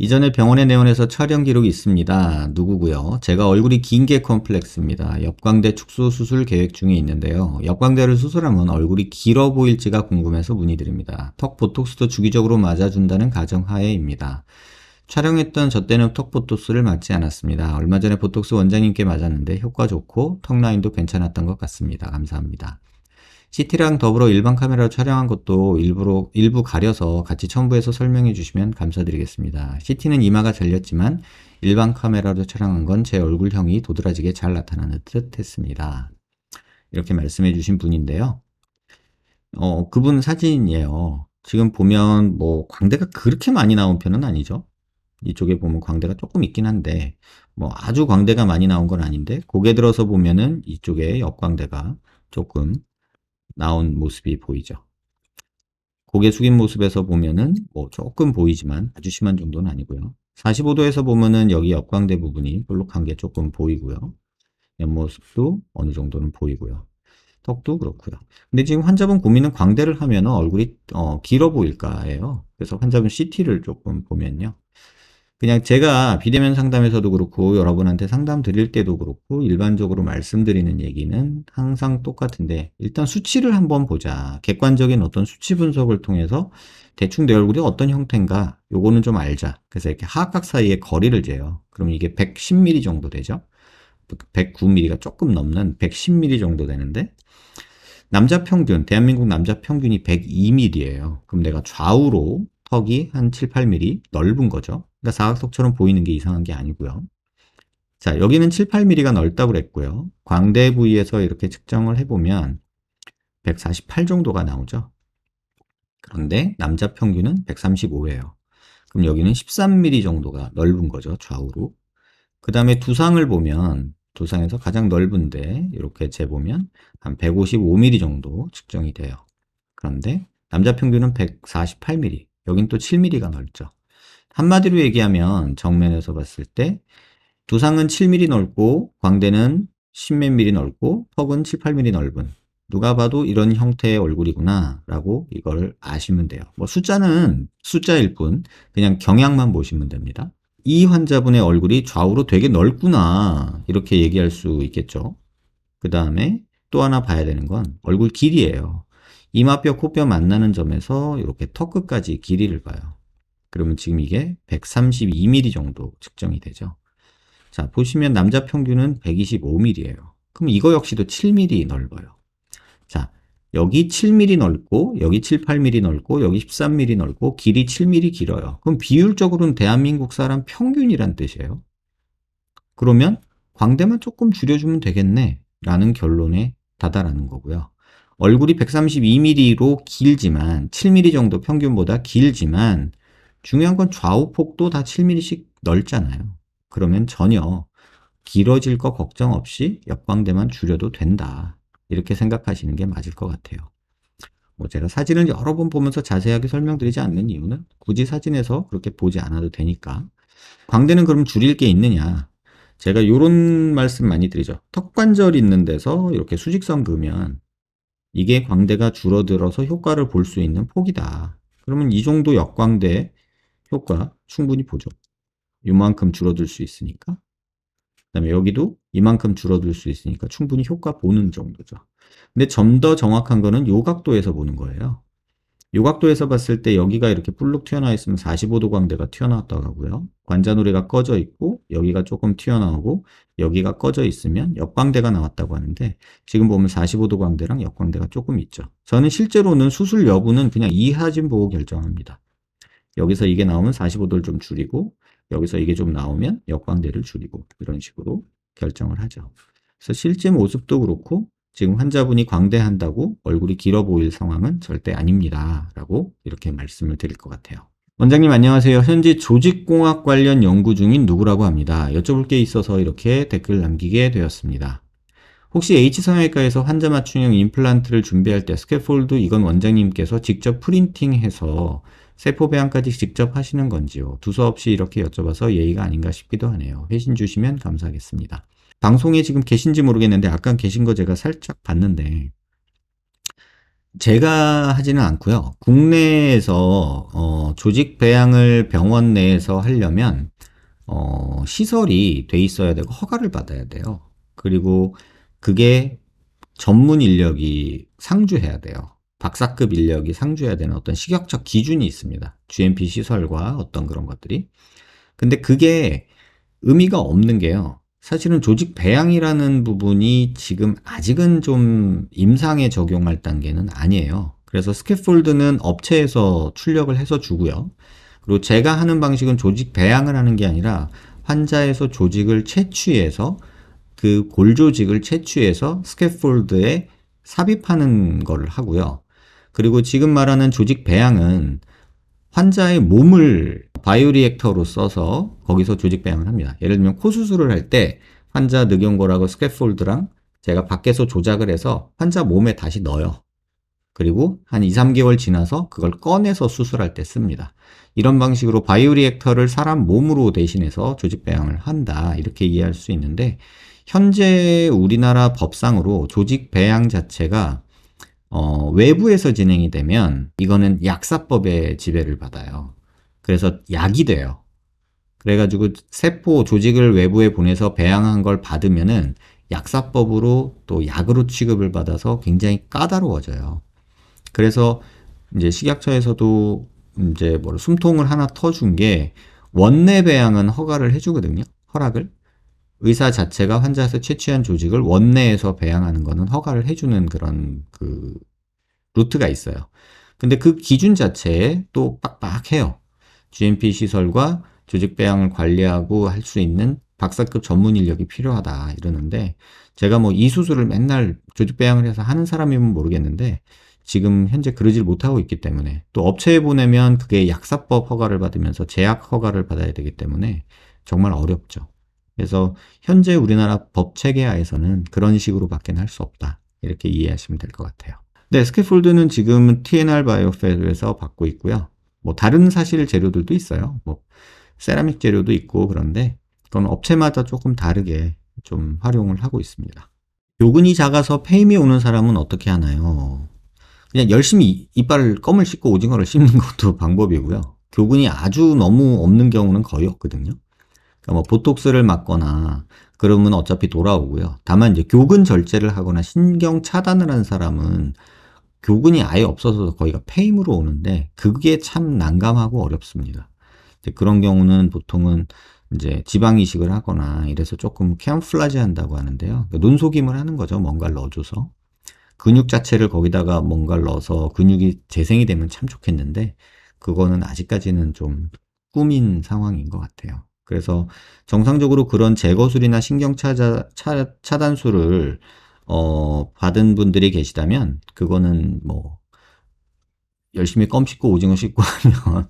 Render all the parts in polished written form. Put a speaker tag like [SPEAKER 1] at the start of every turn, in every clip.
[SPEAKER 1] 이전에 병원에 내원해서 촬영 기록이 있습니다. 누구고요? 제가 얼굴이 긴 게 컴플렉스입니다. 옆광대 축소 수술 계획 중에 있는데요. 옆광대를 수술하면 얼굴이 길어 보일지가 궁금해서 문의드립니다. 턱 보톡스도 주기적으로 맞아준다는 가정하에입니다. 촬영했던 저 때는 턱 보톡스를 맞지 않았습니다. 얼마 전에 보톡스 원장님께 맞았는데 효과 좋고 턱 라인도 괜찮았던 것 같습니다. 감사합니다. CT랑 더불어 일반 카메라로 촬영한 것도 일부 가려서 같이 첨부해서 설명해 주시면 감사드리겠습니다. CT는 이마가 잘렸지만 일반 카메라로 촬영한 건 제 얼굴형이 도드라지게 잘 나타나는 듯 했습니다. 이렇게 말씀해 주신 분인데요. 그분 사진이에요. 지금 보면 뭐 광대가 그렇게 많이 나온 편은 아니죠. 이쪽에 보면 광대가 조금 있긴 한데 뭐 아주 광대가 많이 나온 건 아닌데 고개 들어서 보면은 이쪽에 옆광대가 조금 나온 모습이 보이죠. 고개 숙인 모습에서 보면은 뭐 조금 보이지만 아주 심한 정도는 아니고요. 45도에서 보면은 여기 옆광대 부분이 볼록한 게 조금 보이고요. 옆모습도 어느 정도는 보이고요. 턱도 그렇고요. 근데 지금 환자분 고민은 광대를 하면 얼굴이 길어 보일까예요. 그래서 환자분 CT를 조금 보면요. 그냥 제가 비대면 상담에서도 그렇고 여러분한테 상담 드릴 때도 그렇고 일반적으로 말씀드리는 얘기는 항상 똑같은데 일단 수치를 한번 보자. 객관적인 어떤 수치 분석을 통해서 대충 내 얼굴이 어떤 형태인가 요거는 좀 알자. 그래서 이렇게 하악각 사이에 거리를 재요. 그러면 이게 110mm 정도 되죠. 109mm가 조금 넘는 110mm 정도 되는데 남자 평균, 대한민국 남자 평균이 102mm예요. 그럼 내가 좌우로 턱이 한 7, 8mm 넓은 거죠. 그러니까 사각턱처럼 보이는 게 이상한 게 아니고요. 자, 여기는 7, 8mm가 넓다고 그랬고요. 광대 부위에서 이렇게 측정을 해보면 148 정도가 나오죠. 그런데 남자 평균은 135예요. 그럼 여기는 13mm 정도가 넓은 거죠. 좌우로. 그 다음에 두상을 보면 두상에서 가장 넓은데 이렇게 재보면 한 155mm 정도 측정이 돼요. 그런데 남자 평균은 148mm, 여긴 또 7mm가 넓죠. 한마디로 얘기하면 정면에서 봤을 때 두상은 7mm 넓고 광대는 10몇 mm 넓고 턱은 7, 8mm 넓은 누가 봐도 이런 형태의 얼굴이구나 라고 이걸 아시면 돼요. 뭐 숫자는 숫자일 뿐 그냥 경향만 보시면 됩니다. 이 환자분의 얼굴이 좌우로 되게 넓구나 이렇게 얘기할 수 있겠죠. 그 다음에 또 하나 봐야 되는 건 얼굴 길이에요. 이마뼈, 코뼈 만나는 점에서 이렇게 턱 끝까지 길이를 봐요. 그러면 지금 이게 132mm 정도 측정이 되죠. 자, 보시면 남자 평균은 125mm예요. 그럼 이거 역시도 7mm 넓어요. 자, 여기 7mm 넓고 여기 7, 8mm 넓고 여기 13mm 넓고 길이 7mm 길어요. 그럼 비율적으로는 대한민국 사람 평균이란 뜻이에요. 그러면 광대만 조금 줄여주면 되겠네 라는 결론에 다다라는 거고요. 얼굴이 132mm로 길지만 7mm 정도 평균보다 길지만 중요한 건 좌우폭도 다 7mm씩 넓잖아요. 그러면 전혀 길어질 거 걱정 없이 옆광대만 줄여도 된다. 이렇게 생각하시는 게 맞을 것 같아요. 뭐 제가 사진을 여러 번 보면서 자세하게 설명드리지 않는 이유는 굳이 사진에서 그렇게 보지 않아도 되니까. 광대는 그럼 줄일 게 있느냐? 제가 요런 말씀 많이 드리죠. 턱관절 있는 데서 이렇게 수직선 그으면 이게 광대가 줄어들어서 효과를 볼 수 있는 폭이다. 그러면 이 정도 역광대 효과 충분히 보죠. 요만큼 줄어들 수 있으니까. 그다음에 여기도 이만큼 줄어들 수 있으니까 충분히 효과 보는 정도죠. 근데 좀 더 정확한 거는 요 각도에서 보는 거예요. 요 각도에서 봤을 때 여기가 이렇게 불룩 튀어나와 있으면 45도 광대가 튀어나왔다고 하고요. 관자놀이가 꺼져 있고 여기가 조금 튀어나오고 여기가 꺼져 있으면 역광대가 나왔다고 하는데 지금 보면 45도 광대랑 역광대가 조금 있죠. 저는 실제로는 수술 여부는 그냥 이 사진 보고 결정합니다. 여기서 이게 나오면 45도를 좀 줄이고 여기서 이게 좀 나오면 역광대를 줄이고 이런 식으로 결정을 하죠. 그래서 실제 모습도 그렇고 지금 환자분이 광대한다고 얼굴이 길어 보일 상황은 절대 아닙니다. 라고 이렇게 말씀을 드릴 것 같아요. 원장님 안녕하세요. 현재 조직공학 관련 연구 중인 누구라고 합니다. 여쭤볼 게 있어서 이렇게 댓글 남기게 되었습니다. 혹시 H성형외과에서 환자 맞춤형 임플란트를 준비할 때 스캐폴드 이건 원장님께서 직접 프린팅해서 세포 배양까지 직접 하시는 건지요? 두서없이 이렇게 여쭤봐서 예의가 아닌가 싶기도 하네요. 회신 주시면 감사하겠습니다. 방송에 지금 계신지 모르겠는데 아까 계신 거 제가 살짝 봤는데 제가 하지는 않고요. 국내에서 조직 배양을 병원 내에서 하려면 시설이 돼 있어야 되고 허가를 받아야 돼요. 그리고 그게 전문 인력이 상주해야 돼요. 박사급 인력이 상주해야 되는 어떤 식약처 기준이 있습니다. GMP 시설과 어떤 그런 것들이. 근데 그게 의미가 없는 게요. 사실은 조직 배양이라는 부분이 지금 아직은 좀 임상에 적용할 단계는 아니에요. 그래서 스캐폴드는 업체에서 출력을 해서 주고요. 그리고 제가 하는 방식은 조직 배양을 하는 게 아니라 환자에서 조직을 채취해서 그 골조직을 채취해서 스캐폴드에 삽입하는 걸 하고요. 그리고 지금 말하는 조직 배양은 환자의 몸을 바이오리액터로 써서 거기서 조직 배양을 합니다. 예를 들면 코 수술을 할 때 환자 늑연골하고 스캐폴드랑 제가 밖에서 조작을 해서 환자 몸에 다시 넣어요. 그리고 한 2, 3개월 지나서 그걸 꺼내서 수술할 때 씁니다. 이런 방식으로 바이오리액터를 사람 몸으로 대신해서 조직 배양을 한다. 이렇게 이해할 수 있는데 현재 우리나라 법상으로 조직 배양 자체가 외부에서 진행이 되면 이거는 약사법의 지배를 받아요. 그래서 약이 돼요. 그래가지고 세포 조직을 외부에 보내서 배양한 걸 받으면은 약사법으로 또 약으로 취급을 받아서 굉장히 까다로워져요. 그래서 이제 식약처에서도 이제 뭐 숨통을 하나 터준 게 원내 배양은 허가를 해주거든요. 허락을. 의사 자체가 환자에서 채취한 조직을 원내에서 배양하는 거는 허가를 해주는 그런 그 루트가 있어요. 근데 그 기준 자체에 또 빡빡해요. GMP 시설과 조직 배양을 관리하고 할 수 있는 박사급 전문 인력이 필요하다 이러는데 제가 뭐 이 수술을 맨날 조직 배양을 해서 하는 사람이면 모르겠는데 지금 현재 그러질 못하고 있기 때문에 또 업체에 보내면 그게 약사법 허가를 받으면서 제약 허가를 받아야 되기 때문에 정말 어렵죠. 그래서 현재 우리나라 법 체계 하에서는 그런 식으로밖에 할 수 없다. 이렇게 이해하시면 될 것 같아요. 네, 스캐폴드는 지금 TNR 바이오펠에서 받고 있고요. 뭐 다른 사실 재료들도 있어요. 뭐 세라믹 재료도 있고 그런데 그건 업체마다 조금 다르게 좀 활용을 하고 있습니다. 요근이 작아서 페임이 오는 사람은 어떻게 하나요? 그냥 열심히 이빨을 껌을 씹고 오징어를 씹는 것도 방법이고요. 교근이 아주 너무 없는 경우는 거의 없거든요. 그러니까 뭐 보톡스를 맞거나 그러면 어차피 돌아오고요. 다만 이제 교근 절제를 하거나 신경 차단을 한 사람은 교근이 아예 없어서 거기가 페임으로 오는데 그게 참 난감하고 어렵습니다. 그런 경우는 보통은 이제 지방 이식을 하거나 이래서 조금 캠플라지 한다고 하는데요. 논속임을 하는 거죠. 뭔가를 넣어줘서. 근육 자체를 거기다가 뭔가를 넣어서 근육이 재생이 되면 참 좋겠는데 그거는 아직까지는 좀 꿈인 상황인 것 같아요. 그래서 정상적으로 그런 제거술이나 차단술을 받은 분들이 계시다면 그거는 뭐 열심히 껌 씹고 오징어 씹고 하면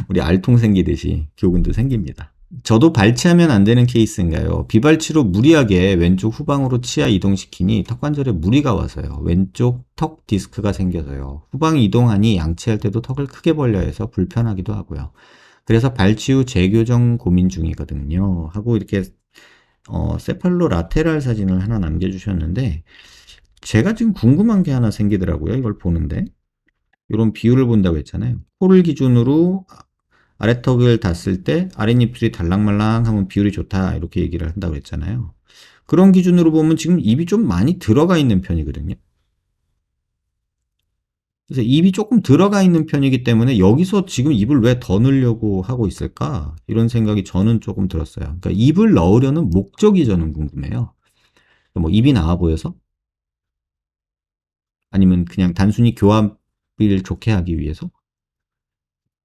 [SPEAKER 1] 우리 알통 생기듯이 교근도 생깁니다. 저도 발치하면 안 되는 케이스인가요? 비발치로 무리하게 왼쪽 후방으로 치아 이동시키니 턱관절에 무리가 와서요. 왼쪽 턱 디스크가 생겨서요. 후방 이동하니 양치할 때도 턱을 크게 벌려 해서 불편하기도 하고요. 그래서 발치 후 재교정 고민 중이거든요. 하고 이렇게 세팔로 라테랄 사진을 하나 남겨주셨는데 제가 지금 궁금한 게 하나 생기더라고요. 이걸 보는데 이런 비율을 본다고 했잖아요. 코를 기준으로 아래턱을 닿았을 때 아랫입술이 달랑말랑 하면 비율이 좋다 이렇게 얘기를 한다고 했잖아요. 그런 기준으로 보면 지금 입이 좀 많이 들어가 있는 편이거든요. 그래서 입이 조금 들어가 있는 편이기 때문에 여기서 지금 입을 왜 더 넣으려고 하고 있을까? 이런 생각이 저는 조금 들었어요. 그러니까 입을 넣으려는 목적이 저는 궁금해요. 뭐 입이 나와 보여서? 아니면 그냥 단순히 교합을 좋게 하기 위해서?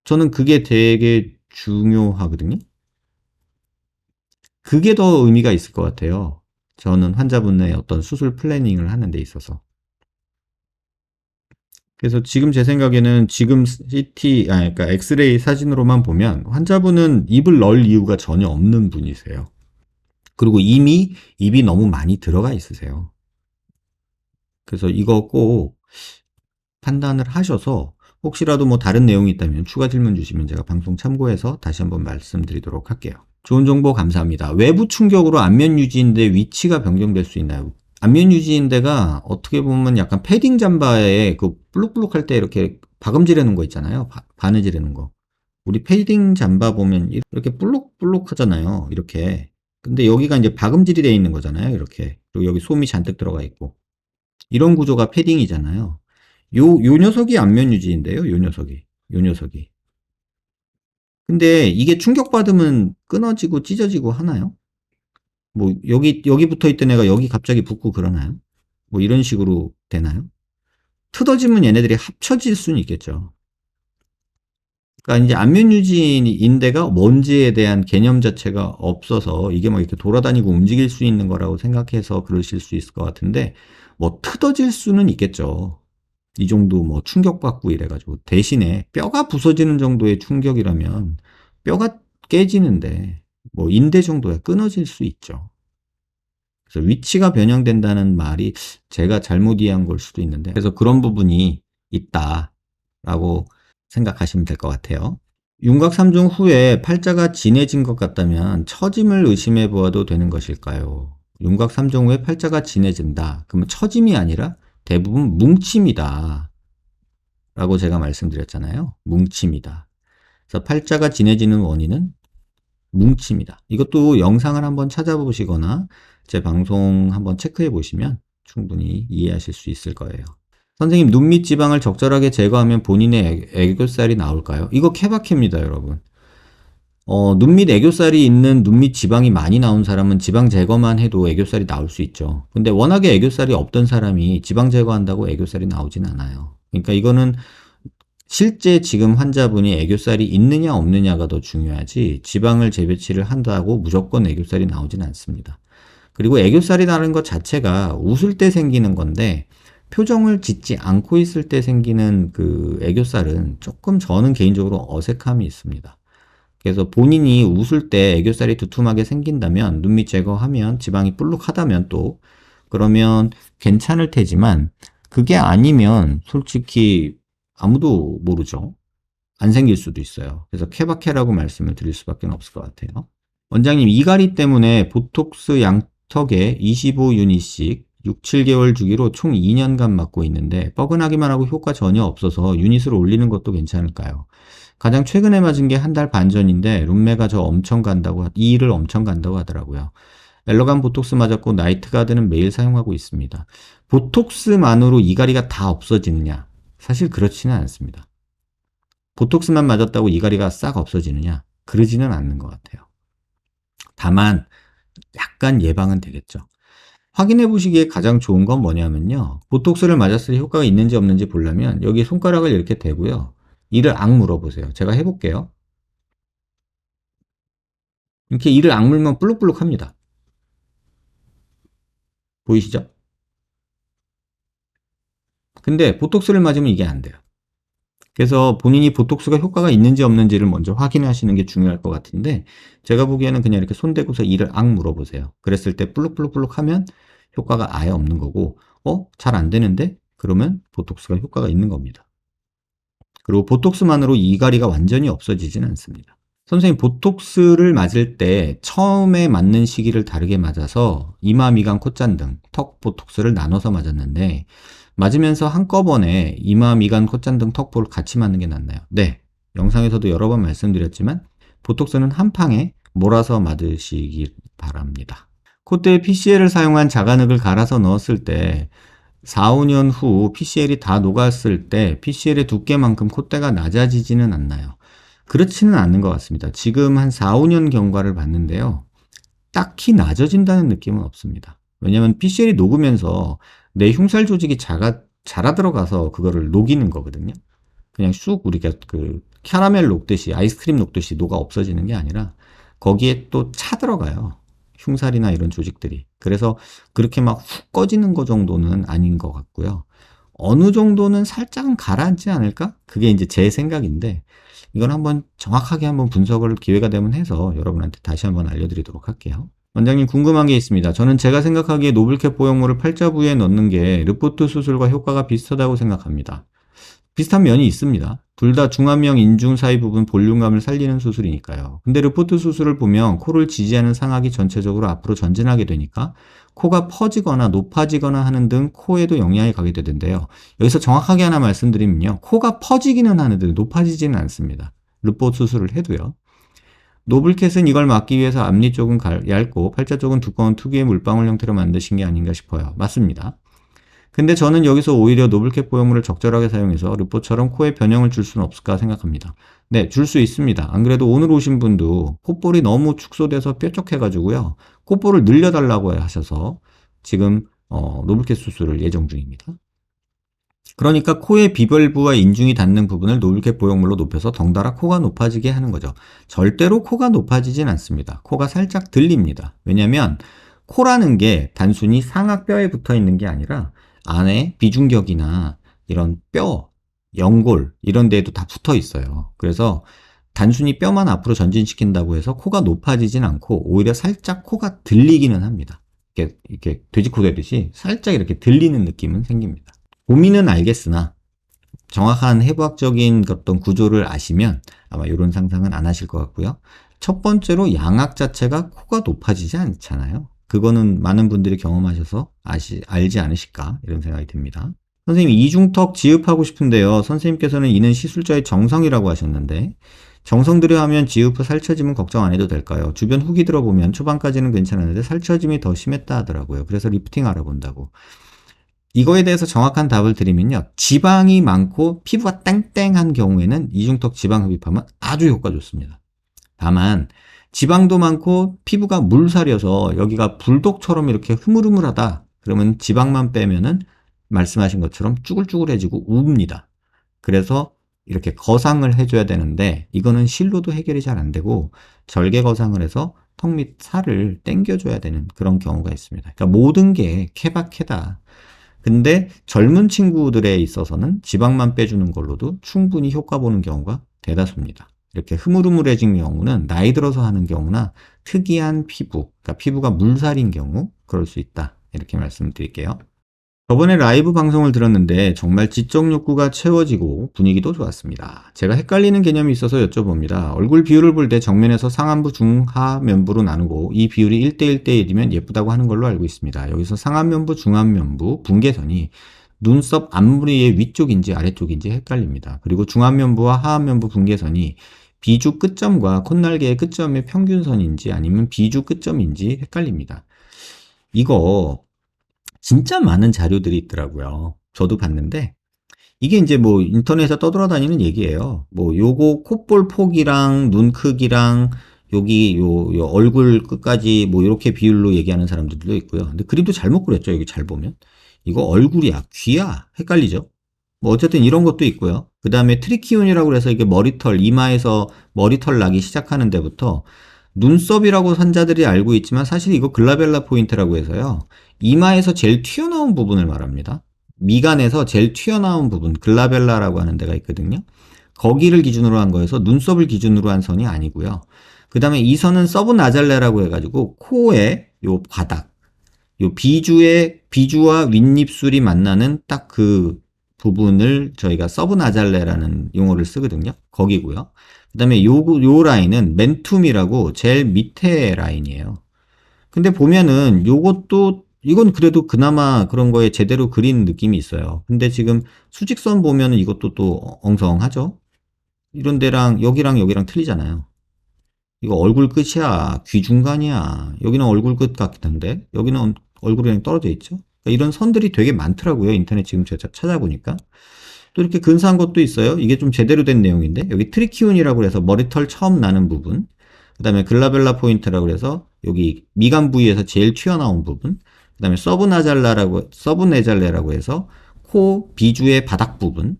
[SPEAKER 1] 저는 그게 되게 중요하거든요. 그게 더 의미가 있을 것 같아요. 저는 환자분의 어떤 수술 플래닝을 하는 데 있어서. 그래서 지금 제 생각에는 지금 그러니까 엑스레이 사진으로만 보면 환자분은 입을 넣을 이유가 전혀 없는 분이세요. 그리고 이미 입이 너무 많이 들어가 있으세요. 그래서 이거 꼭 판단을 하셔서 혹시라도 뭐 다른 내용이 있다면 추가 질문 주시면 제가 방송 참고해서 다시 한번 말씀드리도록 할게요. 좋은 정보 감사합니다. 외부 충격으로 안면 유지인데 위치가 변경될 수 있나요? 안면 유지인대가 어떻게 보면 약간 패딩 잠바에 그 볼록볼록할 때 이렇게 박음질하는 거 있잖아요. 바느질하는 거. 우리 패딩 잠바 보면 이렇게 볼록볼록 하잖아요. 이렇게. 근데 여기가 이제 박음질이 되어 있는 거잖아요. 이렇게. 그리고 여기 솜이 잔뜩 들어가 있고. 이런 구조가 패딩이잖아요. 요 녀석이 안면 유지인데요. 요 녀석이. 요 녀석이. 근데 이게 충격받으면 끊어지고 찢어지고 하나요? 뭐 여기 붙어 있던 애가 여기 갑자기 붙고 그러나요? 뭐 이런 식으로 되나요? 틀어지면 얘네들이 합쳐질 수는 있겠죠. 그러니까 이제 안면 유지인데가 뭔지에 대한 개념 자체가 없어서 이게 뭐 이렇게 돌아다니고 움직일 수 있는 거라고 생각해서 그러실 수 있을 것 같은데 뭐 틀어질 수는 있겠죠. 이 정도 뭐 충격받고 이래가지고 대신에 뼈가 부서지는 정도의 충격이라면 뼈가 깨지는데 뭐 인대 정도야 끊어질 수 있죠. 그래서 위치가 변형된다는 말이 제가 잘못 이해한 걸 수도 있는데 그래서 그런 부분이 있다라고 생각하시면 될 것 같아요. 윤곽 3종 후에 팔자가 진해진 것 같다면 처짐을 의심해 보아도 되는 것일까요? 윤곽 3종 후에 팔자가 진해진다. 그러면 처짐이 아니라 대부분 뭉침이다. 라고 제가 말씀드렸잖아요. 뭉침이다. 그래서 팔자가 진해지는 원인은 뭉침이다. 이것도 영상을 한번 찾아보시거나 제 방송 한번 체크해 보시면 충분히 이해하실 수 있을 거예요. 선생님, 눈 밑 지방을 적절하게 제거하면 본인의 애교살이 나올까요? 이거 케바케입니다, 여러분. 눈 밑 애교살이 있는 눈 밑 지방이 많이 나온 사람은 지방 제거만 해도 애교살이 나올 수 있죠. 근데 워낙에 애교살이 없던 사람이 지방 제거한다고 애교살이 나오진 않아요. 그러니까 이거는 실제 지금 환자분이 애교살이 있느냐 없느냐가 더 중요하지 지방을 재배치를 한다고 무조건 애교살이 나오진 않습니다. 그리고 애교살이 나는 것 자체가 웃을 때 생기는 건데 표정을 짓지 않고 있을 때 생기는 그 애교살은 조금 저는 개인적으로 어색함이 있습니다. 그래서 본인이 웃을 때 애교살이 두툼하게 생긴다면 눈 밑 제거하면 지방이 볼록하다면 또 그러면 괜찮을 테지만 그게 아니면 솔직히 아무도 모르죠. 안 생길 수도 있어요. 그래서 케바케라고 말씀을 드릴 수밖에 없을 것 같아요. 원장님, 이갈이 때문에 보톡스 양턱에 25유닛씩 6, 7개월 주기로 총 2년간 맞고 있는데 뻐근하기만 하고 효과 전혀 없어서 유닛을 올리는 것도 괜찮을까요? 가장 최근에 맞은 게 한 달 반 전인데 룸메가 이 일을 엄청 간다고 하더라고요. 엘러간 보톡스 맞았고 나이트가드는 매일 사용하고 있습니다. 보톡스만으로 이갈이가 다 없어지느냐? 사실 그렇지는 않습니다. 보톡스만 맞았다고 이갈이가 싹 없어지느냐? 그러지는 않는 것 같아요. 다만 약간 예방은 되겠죠. 확인해 보시기에 가장 좋은 건 뭐냐면요. 보톡스를 맞았을 때 효과가 있는지 없는지 보려면 여기 손가락을 이렇게 대고요. 이를 악 물어보세요. 제가 해볼게요. 이렇게 이를 악물면 볼록볼록 합니다. 보이시죠? 근데 보톡스를 맞으면 이게 안 돼요. 그래서 본인이 보톡스가 효과가 있는지 없는지를 먼저 확인하시는 게 중요할 것 같은데 제가 보기에는 그냥 이렇게 손 대고서 이를 악 물어보세요. 그랬을 때 볼록볼록볼록 하면 효과가 아예 없는 거고 잘 안 되는데? 그러면 보톡스가 효과가 있는 겁니다. 그리고 보톡스만으로 이갈이가 완전히 없어지진 않습니다. 선생님, 보톡스를 맞을 때 처음에 맞는 시기를 다르게 맞아서 이마, 미간, 콧잔등, 턱 보톡스를 나눠서 맞았는데 맞으면서 한꺼번에 이마, 미간, 콧잔등, 턱볼을 같이 맞는 게 낫나요? 네. 영상에서도 여러 번 말씀드렸지만 보톡스는 한 방에 몰아서 맞으시기 바랍니다. 콧대에 PCL을 사용한 자간흙을 갈아서 넣었을 때 4, 5년 후 PCL이 다 녹았을 때 PCL의 두께만큼 콧대가 낮아지지는 않나요? 그렇지는 않는 것 같습니다. 지금 한 4, 5년 경과를 봤는데요. 딱히 낮아진다는 느낌은 없습니다. 왜냐하면 PCL이 녹으면서 내 흉살 조직이 자라 들어가서 그거를 녹이는 거거든요. 그냥 쑥 우리가 그 캐러멜 녹듯이 아이스크림 녹듯이 녹아 없어지는 게 아니라 거기에 또 차 들어가요. 흉살이나 이런 조직들이. 그래서 그렇게 막 훅 꺼지는 거 정도는 아닌 것 같고요. 어느 정도는 살짝은 가라앉지 않을까? 그게 이제 제 생각인데 이건 한번 정확하게 한번 분석을 기회가 되면 해서 여러분한테 다시 한번 알려드리도록 할게요. 원장님, 궁금한 게 있습니다. 저는 제가 생각하기에 노블캡 보형물을 팔자 부위에 넣는 게 르포트 수술과 효과가 비슷하다고 생각합니다. 비슷한 면이 있습니다. 둘 다 중안면 인중 사이 부분 볼륨감을 살리는 수술이니까요. 근데 르포트 수술을 보면 코를 지지하는 상악이 전체적으로 앞으로 전진하게 되니까 코가 퍼지거나 높아지거나 하는 등 코에도 영향이 가게 되는데요. 여기서 정확하게 하나 말씀드리면요. 코가 퍼지기는 하는데 높아지지는 않습니다. 르포트 수술을 해도요. 노블캣은 이걸 막기 위해서 앞니 쪽은 얇고 팔자 쪽은 두꺼운 특유의 물방울 형태로 만드신 게 아닌가 싶어요. 맞습니다. 근데 저는 여기서 오히려 노블캣 보형물을 적절하게 사용해서 르포처럼 코에 변형을 줄 수는 없을까 생각합니다. 네, 줄 수 있습니다. 안 그래도 오늘 오신 분도 콧볼이 너무 축소돼서 뾰족해가지고요. 콧볼을 늘려달라고 하셔서 지금 노블캣 수술을 예정 중입니다. 그러니까 코의 비밸브와 인중이 닿는 부분을 노블캣 보형물로 높여서 덩달아 코가 높아지게 하는 거죠. 절대로 코가 높아지진 않습니다. 코가 살짝 들립니다. 왜냐하면 코라는 게 단순히 상악뼈에 붙어 있는 게 아니라 안에 비중격이나 이런 뼈, 연골 이런 데에도 다 붙어 있어요. 그래서 단순히 뼈만 앞으로 전진시킨다고 해서 코가 높아지진 않고 오히려 살짝 코가 들리기는 합니다. 이렇게 돼지코 되듯이 살짝 이렇게 들리는 느낌은 생깁니다. 고민은 알겠으나 정확한 해부학적인 어떤 구조를 아시면 아마 이런 상상은 안 하실 것 같고요. 첫 번째로 양악 자체가 코가 높아지지 않잖아요. 그거는 많은 분들이 경험하셔서 알지 않으실까 이런 생각이 듭니다. 선생님 이중턱 지읍하고 싶은데요. 선생님께서는 이는 시술자의 정성이라고 하셨는데 정성 들여 하면 지읍 후 살처짐은 걱정 안 해도 될까요? 주변 후기 들어보면 초반까지는 괜찮았는데 살처짐이 더 심했다 하더라고요. 그래서 리프팅 알아본다고. 이거에 대해서 정확한 답을 드리면요. 지방이 많고 피부가 땡땡한 경우에는 이중턱 지방 흡입하면 아주 효과 좋습니다. 다만 지방도 많고 피부가 물살이어서 여기가 불독처럼 이렇게 흐물흐물하다. 그러면 지방만 빼면은 말씀하신 것처럼 쭈글쭈글해지고 웁니다. 그래서 이렇게 거상을 해줘야 되는데 이거는 실로도 해결이 잘 안 되고 절개 거상을 해서 턱 밑 살을 당겨줘야 되는 그런 경우가 있습니다. 그러니까 모든 게 케바케다. 근데 젊은 친구들에 있어서는 지방만 빼주는 걸로도 충분히 효과 보는 경우가 대다수입니다. 이렇게 흐물흐물해진 경우는 나이 들어서 하는 경우나 특이한 피부, 그러니까 피부가 물살인 경우 그럴 수 있다. 이렇게 말씀드릴게요. 저번에 라이브 방송을 들었는데 정말 지적 욕구가 채워지고 분위기도 좋았습니다. 제가 헷갈리는 개념이 있어서 여쭤봅니다. 얼굴 비율을 볼 때 정면에서 상안부, 중하면부로 나누고 이 비율이 1대1대1이면 예쁘다고 하는 걸로 알고 있습니다. 여기서 상안면부, 중안면부, 분개선이 눈썹 앞머리의 위쪽인지 아래쪽인지 헷갈립니다. 그리고 중안면부와 하안면부 분개선이 비주 끝점과 콧날개의 끝점의 평균선인지 아니면 비주 끝점인지 헷갈립니다. 이거 진짜 많은 자료들이 있더라고요. 저도 봤는데 이게 이제 뭐 인터넷에 떠돌아다니는 얘기예요. 뭐 요거 콧볼 폭이랑 눈 크기랑 여기 요 얼굴 끝까지 뭐 이렇게 비율로 얘기하는 사람들도 있고요. 근데 그림도 잘못 그렸죠. 여기 잘 보면. 이거 얼굴이야, 귀야 헷갈리죠. 뭐 어쨌든 이런 것도 있고요. 그 다음에 트리키온이라고 해서 이게 머리털, 이마에서 머리털 나기 시작하는 데부터 눈썹이라고 산자들이 알고 있지만 사실 이거 글라벨라 포인트라고 해서요. 이마에서 제일 튀어나온 부분을 말합니다. 미간에서 제일 튀어나온 부분, 글라벨라라고 하는 데가 있거든요. 거기를 기준으로 한 거여서 눈썹을 기준으로 한 선이 아니고요. 그 다음에 이 선은 서브나잘레라고 해가지고 코의 요 바닥, 요 비주와 윗입술이 만나는 딱 그 부분을 저희가 서브나잘레라는 용어를 쓰거든요. 거기고요. 그 다음에 요 라인은 멘툼이라고 제일 밑에 라인이에요. 근데 보면은 이건 그래도 그나마 그런 거에 제대로 그린 느낌이 있어요. 근데 지금 수직선 보면은 이것도 또 엉성하죠? 이런 데랑 여기랑 틀리잖아요. 이거 얼굴 끝이야, 귀 중간이야. 여기는 얼굴 끝 같은데 여기는 얼굴이랑 떨어져 있죠? 그러니까 이런 선들이 되게 많더라고요. 인터넷 지금 제가 찾아보니까. 또 이렇게 근사한 것도 있어요. 이게 좀 제대로 된 내용인데 여기 트리키온이라고 해서 머리털 처음 나는 부분, 그 다음에 글라벨라 포인트라고 해서 여기 미간 부위에서 제일 튀어나온 부분, 그 다음에 서브네잘레라고 해서 코 비주의 바닥 부분,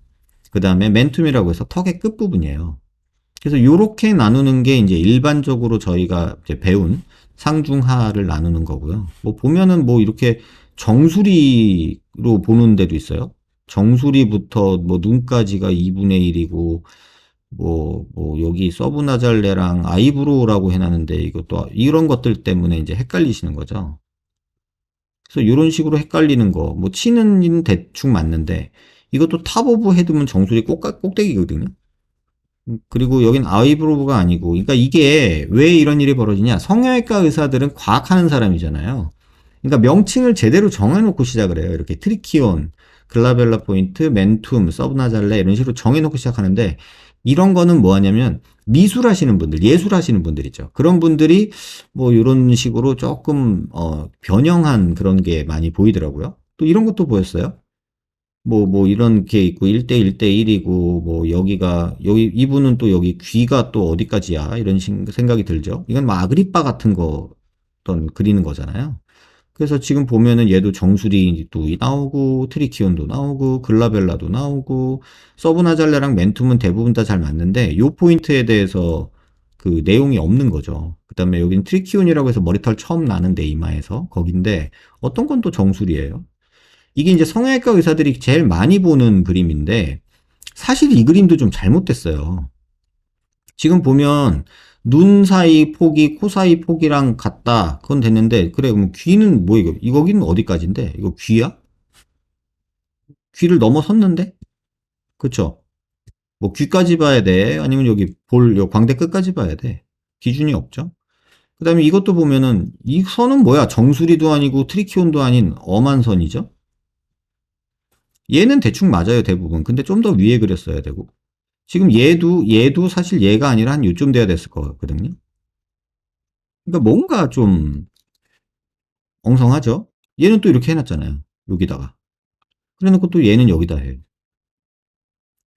[SPEAKER 1] 그 다음에 멘툼이라고 해서 턱의 끝 부분이에요. 그래서 이렇게 나누는 게 이제 일반적으로 저희가 이제 배운 상중하를 나누는 거고요. 뭐 보면은 뭐 이렇게 정수리로 보는 데도 있어요. 정수리부터 뭐 눈까지가 2분의 1이고 여기 서브나잘레랑 아이브로우라고 해놨는데 이것도 이런 것들 때문에 이제 헷갈리시는 거죠. 그래서 이런 식으로 헷갈리는 거, 뭐 치는 인 대충 맞는데 이것도 탑 오브 헤드면 정수리 꼭대기거든요. 그리고 여긴 아이브로우가 아니고, 그러니까 이게 왜 이런 일이 벌어지냐? 성형외과 의사들은 과학하는 사람이잖아요. 그러니까 명칭을 제대로 정해놓고 시작을 해요. 이렇게 트리키온, 글라벨라 포인트, 멘툼, 서브나잘레 이런 식으로 정해놓고 시작하는데, 이런 거는 뭐 하냐면 미술 하시는 분들, 예술 하시는 분들이죠. 그런 분들이 뭐 이런 식으로 조금 변형한 그런 게 많이 보이더라고요. 또 이런 것도 보였어요. 뭐, 이런 게 있고, 1대 1대 1이고, 뭐, 이분은 또 여기 귀가 또 어디까지야? 이런 생각이 들죠. 이건 뭐, 아그리빠 같은 거, 어떤 그리는 거잖아요. 그래서 지금 보면은 얘도 정수리도 나오고, 트리키온도 나오고, 글라벨라도 나오고, 서브나잘레랑 멘툼은 대부분 다 잘 맞는데, 요 포인트에 대해서 그 내용이 없는 거죠. 그 다음에 여기는 트리키온이라고 해서 머리털 처음 나는데, 이마에서. 거긴데, 어떤 건 또 정수리예요. 이게 이제 성형외과 의사들이 제일 많이 보는 그림인데 사실 이 그림도 좀 잘못됐어요. 지금 보면 눈 사이 폭이 코 사이 폭이랑 같다. 그건 됐는데 그래 그럼 귀는 뭐 이거 이거기는 어디까지인데 이거 귀야? 귀를 넘어섰는데? 그쵸? 뭐 귀까지 봐야 돼? 아니면 여기 요 광대 끝까지 봐야 돼? 기준이 없죠? 그 다음에 이것도 보면은 이 선은 뭐야? 정수리도 아니고 트리키온도 아닌 엄한 선이죠? 얘는 대충 맞아요, 대부분. 근데 좀 더 위에 그렸어야 되고. 지금 얘도 사실 얘가 아니라 한 요쯤 돼야 됐을 것 같거든요. 그러니까 뭔가 좀 엉성하죠? 얘는 또 이렇게 해놨잖아요. 여기다가. 그래 놓고 또 얘는 여기다 해요.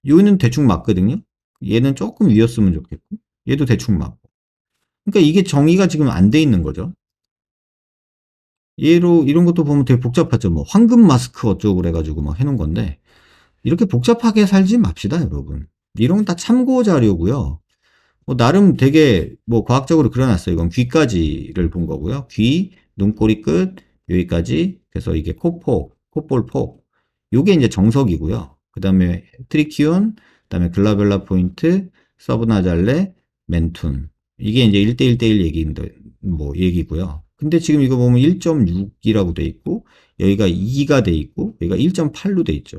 [SPEAKER 1] 얘는 대충 맞거든요? 얘는 조금 위였으면 좋겠고. 얘도 대충 맞고. 그러니까 이게 정의가 지금 안 돼 있는 거죠. 얘로, 이런 것도 보면 되게 복잡하죠. 뭐, 황금 마스크 어쩌고 그래가지고 막 해놓은 건데. 이렇게 복잡하게 살지 맙시다, 여러분. 이런 건 다 참고 자료고요. 뭐 나름 되게 뭐 과학적으로 그려놨어요. 이건 귀까지를 본 거고요. 귀, 눈꼬리 끝, 여기까지. 그래서 이게 코폭, 콧볼 폭. 요게 이제 정석이고요. 그 다음에 트리키온, 그 다음에 글라벨라 포인트, 서브나잘레, 멘툰. 이게 이제 1대 1대 1 얘기인데, 뭐 얘기고요. 근데 지금 이거 보면 1.6이라고 돼 있고, 여기가 2가 돼 있고, 여기가 1.8로 돼 있죠.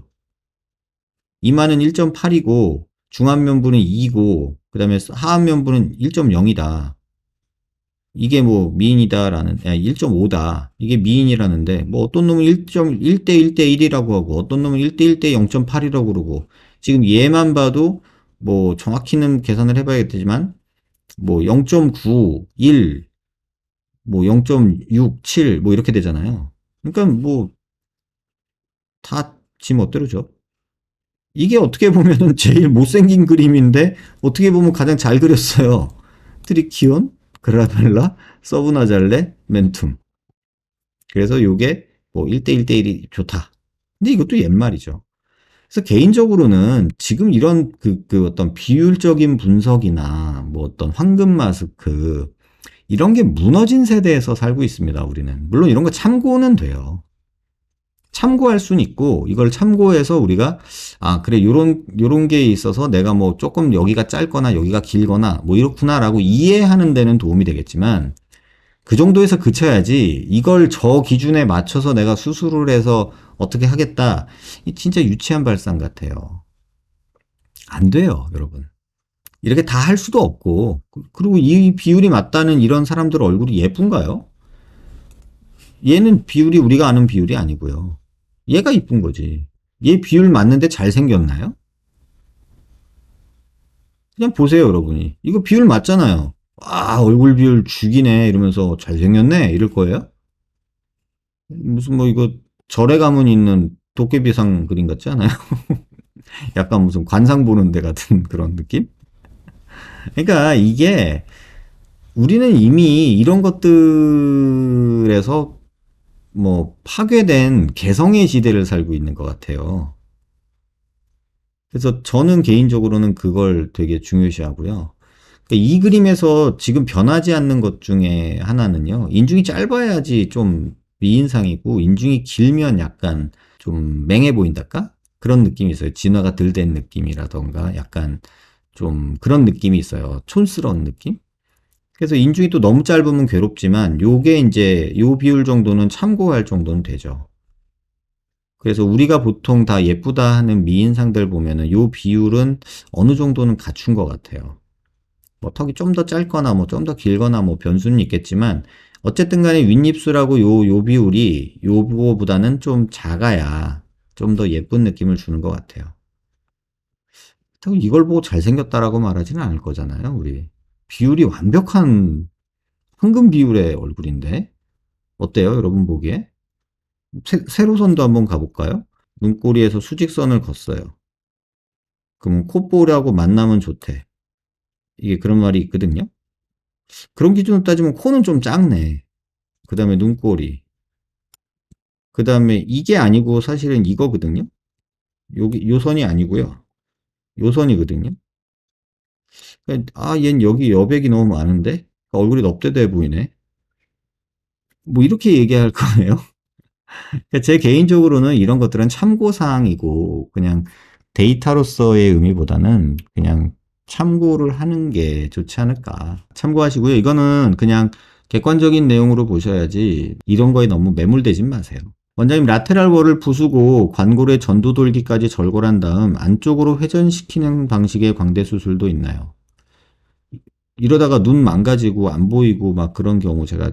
[SPEAKER 1] 이마는 1.8이고 중안면부는 2고 그다음에 하안면부는 1.0이다. 이게 뭐 미인이다라는 1.5다. 이게 미인이라는데 뭐 어떤 놈은 1.1대 1대 1이라고 하고 어떤 놈은 1대 1대 0.8이라고 그러고 지금 얘만 봐도 뭐 정확히는 계산을 해봐야겠지만 뭐 0.9, 1, 뭐 0.6, 7 뭐 이렇게 되잖아요. 그러니까 뭐 다 지 멋대로죠. 이게 어떻게 보면은 제일 못생긴 그림인데 어떻게 보면 가장 잘 그렸어요. 트리키온, 그라벨라, 서브나잘레, 멘툼. 그래서 요게 뭐 1대 1대 1이 좋다. 근데 이것도 옛말이죠. 그래서 개인적으로는 지금 이런 그 어떤 비율적인 분석이나 뭐 어떤 황금 마스크 이런 게 무너진 세대에서 살고 있습니다, 우리는. 물론 이런 거 참고는 돼요. 참고할 수는 있고 이걸 참고해서 우리가 그래 요런 게 있어서 내가 뭐 조금 여기가 짧거나 여기가 길거나 뭐 이렇구나라고 이해하는 데는 도움이 되겠지만 그 정도에서 그쳐야지 이걸 저 기준에 맞춰서 내가 수술을 해서 어떻게 하겠다 이 진짜 유치한 발상 같아요. 안 돼요, 여러분. 이렇게 다 할 수도 없고 그리고 이 비율이 맞다는 이런 사람들 얼굴이 예쁜가요? 얘는 비율이 우리가 아는 비율이 아니고요. 얘가 이쁜 거지. 얘 비율 맞는데 잘생겼나요? 그냥 보세요, 여러분이. 이거 비율 맞잖아요. 얼굴 비율 죽이네. 이러면서 잘생겼네. 이럴 거예요? 무슨 뭐 이거 절에 가면 있는 도깨비상 그림 같지 않아요? 약간 무슨 관상 보는 데 같은 그런 느낌? 그러니까 이게 우리는 이미 이런 것들에서 뭐 파괴된 개성의 시대를 살고 있는 것 같아요. 그래서 저는 개인적으로는 그걸 되게 중요시하고요. 그러니까 이 그림에서 지금 변하지 않는 것 중에 하나는요. 인중이 짧아야지 좀 미인상이고 인중이 길면 약간 좀 맹해 보인달까? 그런 느낌이 있어요. 진화가 덜 된 느낌이라던가 약간 좀 그런 느낌이 있어요. 촌스러운 느낌? 그래서 인중이 또 너무 짧으면 괴롭지만 요게 이제 요 비율 정도는 참고할 정도는 되죠. 그래서 우리가 보통 다 예쁘다 하는 미인상들 보면은 요 비율은 어느 정도는 갖춘 것 같아요. 뭐 턱이 좀 더 짧거나 뭐 좀 더 길거나 뭐 변수는 있겠지만 어쨌든 간에 윗입술하고 요 비율이 요거보다는 좀 작아야 좀 더 예쁜 느낌을 주는 것 같아요. 그렇다고 이걸 보고 잘생겼다라고 말하지는 않을 거잖아요, 우리. 비율이 완벽한 황금 비율의 얼굴인데 어때요, 여러분 보기에? 세로선도 한번 가볼까요? 눈꼬리에서 수직선을 걷어요. 그러면 콧볼하고 만나면 좋대. 이게 그런 말이 있거든요. 그런 기준으로 따지면 코는 좀 작네. 그 다음에 눈꼬리. 그 다음에 이게 아니고 사실은 이거거든요. 여기 요 선이 아니고요. 요 선이거든요. 아, 얜 여기 여백이 너무 많은데 얼굴이 넙대대 보이네. 뭐 이렇게 얘기할 거예요. 그러니까 제 개인적으로는 이런 것들은 참고사항이고 그냥 데이터로서의 의미보다는 그냥 참고를 하는 게 좋지 않을까. 참고하시고요. 이거는 그냥 객관적인 내용으로 보셔야지 이런 거에 너무 매몰되진 마세요. 원장님 라테랄 월을 부수고 관골의 전두 돌기까지 절골한 다음 안쪽으로 회전시키는 방식의 광대 수술도 있나요? 이러다가 눈 망가지고 안 보이고 막 그런 경우 제가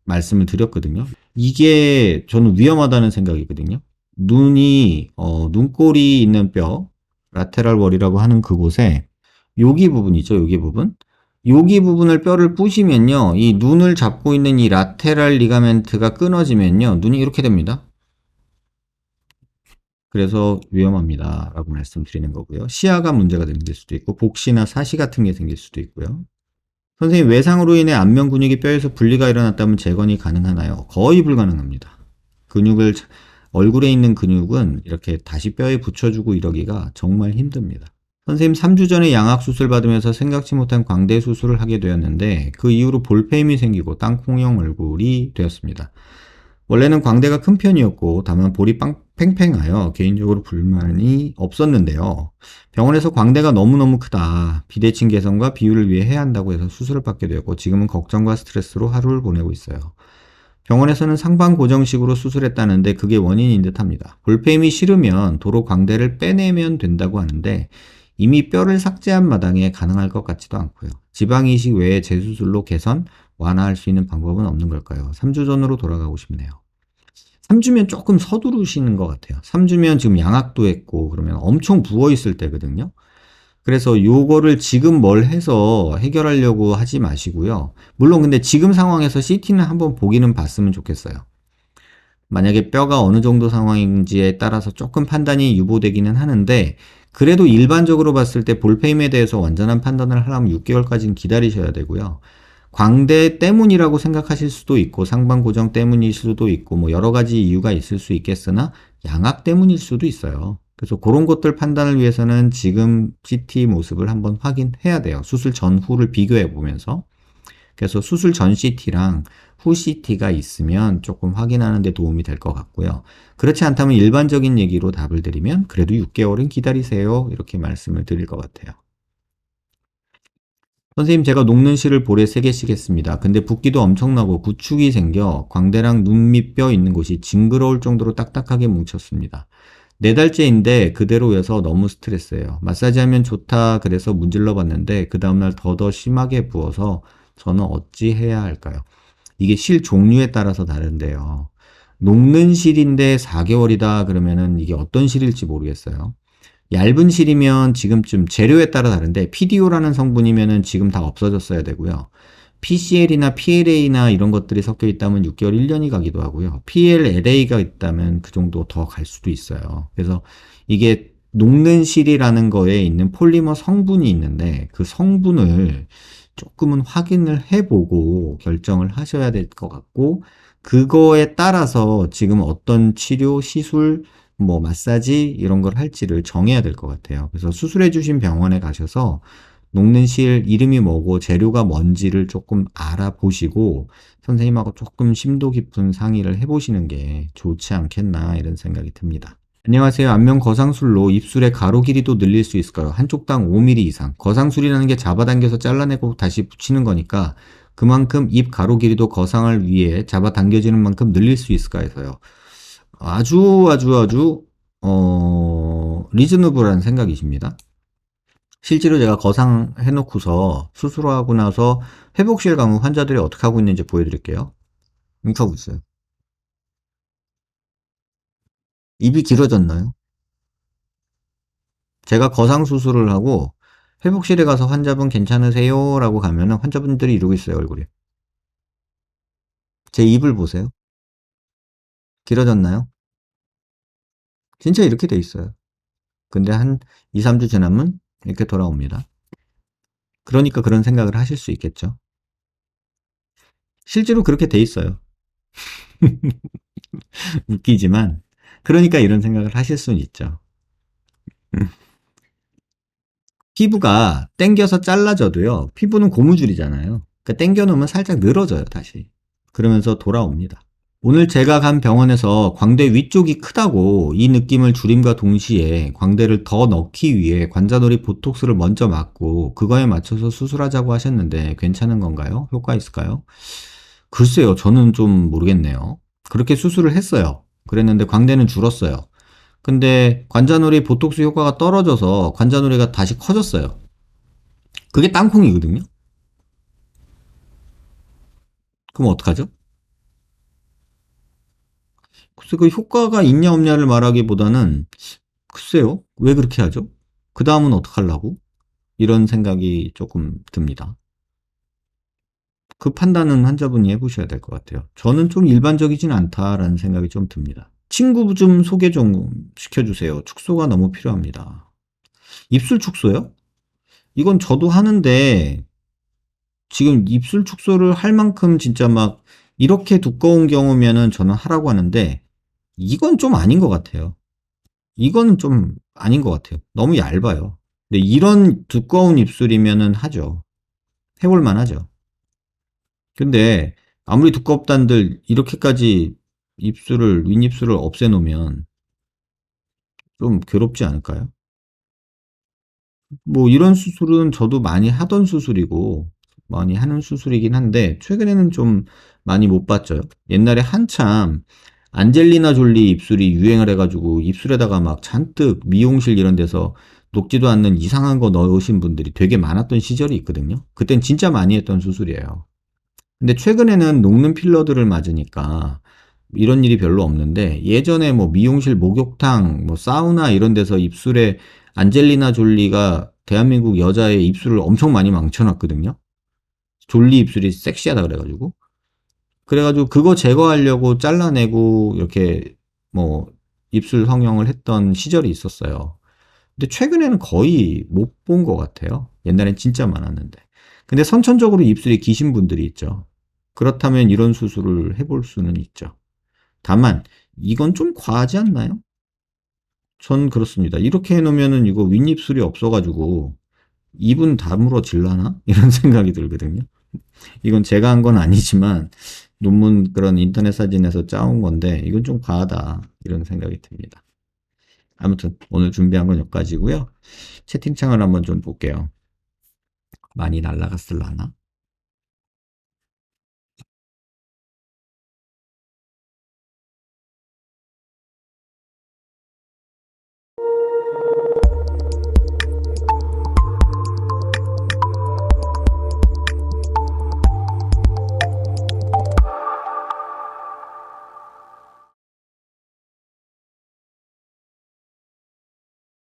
[SPEAKER 1] 말씀을 드렸거든요. 이게 저는 위험하다는 생각이거든요. 눈이 눈꼬리 있는 뼈 라테랄 월이라고 하는 그곳에 여기 부분이죠. 여기 부분. 여기 부분을 뼈를 부시면요. 이 눈을 잡고 있는 이 라테랄 리가멘트가 끊어지면요. 눈이 이렇게 됩니다. 그래서 위험합니다. 라고 말씀드리는 거고요. 시야가 문제가 생길 수도 있고 복시나 사시 같은 게 생길 수도 있고요. 선생님, 외상으로 인해 안면 근육이 뼈에서 분리가 일어났다면 재건이 가능하나요? 거의 불가능합니다. 근육을, 얼굴에 있는 근육은 이렇게 다시 뼈에 붙여주고 이러기가 정말 힘듭니다. 선생님, 3주 전에 양악수술 받으면서 생각지 못한 광대 수술을 하게 되었는데 그 이후로 볼페임이 생기고 땅콩형 얼굴이 되었습니다. 원래는 광대가 큰 편이었고 다만 볼이 팽팽하여 개인적으로 불만이 없었는데요. 병원에서 광대가 너무너무 크다. 비대칭 개선과 비율을 위해 해야 한다고 해서 수술을 받게 되었고 지금은 걱정과 스트레스로 하루를 보내고 있어요. 병원에서는 상반 고정식으로 수술했다는데 그게 원인인 듯합니다. 볼페임이 싫으면 도로 광대를 빼내면 된다고 하는데 이미 뼈를 삭제한 마당에 가능할 것 같지도 않고요. 지방이식 외에 재수술로 개선, 완화할 수 있는 방법은 없는 걸까요? 3주 전으로 돌아가고 싶네요. 3주면 조금 서두르시는 것 같아요. 3주면 지금 양악도 했고 그러면 엄청 부어있을 때거든요. 그래서 요거를 지금 뭘 해서 해결하려고 하지 마시고요. 물론 근데 지금 상황에서 CT는 한번 보기는 봤으면 좋겠어요. 만약에 뼈가 어느 정도 상황인지에 따라서 조금 판단이 유보되기는 하는데 그래도 일반적으로 봤을 때 볼페임에 대해서 완전한 판단을 하려면 6개월까지는 기다리셔야 되고요. 광대 때문이라고 생각하실 수도 있고 상반 고정 때문일 수도 있고 뭐 여러 가지 이유가 있을 수 있겠으나 양악 때문일 수도 있어요. 그래서 그런 것들 판단을 위해서는 지금 CT 모습을 한번 확인해야 돼요. 수술 전후를 비교해 보면서. 그래서 수술 전 CT랑 후 CT가 있으면 조금 확인하는 데 도움이 될 것 같고요. 그렇지 않다면 일반적인 얘기로 답을 드리면 그래도 6개월은 기다리세요. 이렇게 말씀을 드릴 것 같아요. 선생님, 제가 녹는 실을 볼에 3개씩 했습니다. 근데 붓기도 엄청나고 구축이 생겨 광대랑 눈 밑 뼈 있는 곳이 징그러울 정도로 딱딱하게 뭉쳤습니다. 4달째인데 그대로여서 너무 스트레스예요. 마사지하면 좋다 그래서 문질러 봤는데 그 다음날 더 심하게 부어서 저는 어찌 해야 할까요? 이게 실 종류에 따라서 다른데요. 녹는 실인데 4개월이다 그러면은 이게 어떤 실일지 모르겠어요. 얇은 실이면 지금쯤 재료에 따라 다른데 PDO라는 성분이면은 지금 다 없어졌어야 되고요. PCL이나 PLA나 이런 것들이 섞여 있다면 6개월, 1년이 가기도 하고요. PLLA가 있다면 그 정도 더 갈 수도 있어요. 그래서 이게 녹는 실이라는 거에 있는 폴리머 성분이 있는데 그 성분을 조금은 확인을 해보고 결정을 하셔야 될 것 같고 그거에 따라서 지금 어떤 치료, 시술, 뭐 마사지 이런 걸 할지를 정해야 될 것 같아요. 그래서 수술해 주신 병원에 가셔서 녹는 실 이름이 뭐고 재료가 뭔지를 조금 알아보시고 선생님하고 조금 심도 깊은 상의를 해보시는 게 좋지 않겠나 이런 생각이 듭니다. 안녕하세요. 안면 거상술로 입술의 가로 길이도 늘릴 수 있을까요? 한쪽당 5mm 이상. 거상술이라는 게 잡아당겨서 잘라내고 다시 붙이는 거니까 그만큼 입 가로 길이도 거상을 위해 잡아당겨지는 만큼 늘릴 수 있을까 해서요. 리즈너블한 생각이십니다. 실제로 제가 거상해놓고서 수술하고 나서 회복실 가면 환자들이 어떻게 하고 있는지 보여드릴게요. 이렇게 하고 있어요. 입이 길어졌나요? 제가 거상 수술을 하고 회복실에 가서 환자분 괜찮으세요? 라고 가면은 환자분들이 이러고 있어요, 얼굴이. 제 입을 보세요. 길어졌나요? 진짜 이렇게 돼 있어요. 근데 한 2, 3주 지나면 이렇게 돌아옵니다. 그러니까 그런 생각을 하실 수 있겠죠. 실제로 그렇게 돼 있어요. 웃기지만. 그러니까 이런 생각을 하실 수는 있죠. 피부가 당겨서 잘라져도요, 피부는 고무줄이잖아요. 그러니까 당겨 놓으면 살짝 늘어져요, 다시. 그러면서 돌아옵니다. 오늘 제가 간 병원에서 광대 위쪽이 크다고 이 느낌을 줄임과 동시에 광대를 더 넣기 위해 관자놀이 보톡스를 먼저 맞고 그거에 맞춰서 수술하자고 하셨는데 괜찮은 건가요? 효과 있을까요? 글쎄요, 저는 좀 모르겠네요. 그렇게 수술을 했어요. 그랬는데 광대는 줄었어요. 근데 관자놀이 보톡스 효과가 떨어져서 관자놀이가 다시 커졌어요. 그게 땅콩이거든요? 그럼 어떡하죠? 글쎄 그 효과가 있냐 없냐를 말하기보다는 글쎄요. 왜 그렇게 하죠? 그 다음은 어떡하려고? 이런 생각이 조금 듭니다. 그 판단은 환자분이 해보셔야 될 것 같아요. 저는 좀 일반적이진 않다라는 생각이 좀 듭니다. 친구 좀 소개 좀 시켜주세요. 축소가 너무 필요합니다. 입술 축소요? 이건 저도 하는데 지금 입술 축소를 할 만큼 진짜 막 이렇게 두꺼운 경우면은 저는 하라고 하는데 이건 좀 아닌 것 같아요. 이거는 좀 아닌 것 같아요. 너무 얇아요. 근데 이런 두꺼운 입술이면은 하죠. 해볼 만하죠. 근데 아무리 두껍단들 이렇게까지 윗입술을 없애놓으면 좀 괴롭지 않을까요? 뭐 이런 수술은 저도 많이 하던 수술이고 많이 하는 수술이긴 한데 최근에는 좀 많이 못 봤죠. 옛날에 한참 안젤리나 졸리 입술이 유행을 해가지고 입술에다가 막 잔뜩 미용실 이런 데서 녹지도 않는 이상한 거 넣으신 분들이 되게 많았던 시절이 있거든요. 그땐 진짜 많이 했던 수술이에요. 근데 최근에는 녹는 필러들을 맞으니까 이런 일이 별로 없는데 예전에 뭐 미용실 목욕탕, 뭐 사우나 이런 데서 입술에 안젤리나 졸리가 대한민국 여자의 입술을 엄청 많이 망쳐놨거든요. 졸리 입술이 섹시하다 그래가지고. 그래가지고 그거 제거하려고 잘라내고 이렇게 뭐 입술 성형을 했던 시절이 있었어요. 근데 최근에는 거의 못 본 것 같아요. 옛날엔 진짜 많았는데. 근데 선천적으로 입술이 기신 분들이 있죠. 그렇다면 이런 수술을 해볼 수는 있죠. 다만 이건 좀 과하지 않나요? 전 그렇습니다. 이렇게 해놓으면은 이거 윗입술이 없어가지고 입은 다물어질라나? 이런 생각이 들거든요. 이건 제가 한 건 아니지만 논문 그런 인터넷 사진에서 짜온 건데 이건 좀 과하다 이런 생각이 듭니다. 아무튼 오늘 준비한 건 여기까지고요. 채팅창을 한번 좀 볼게요. 많이 날라갔을라나?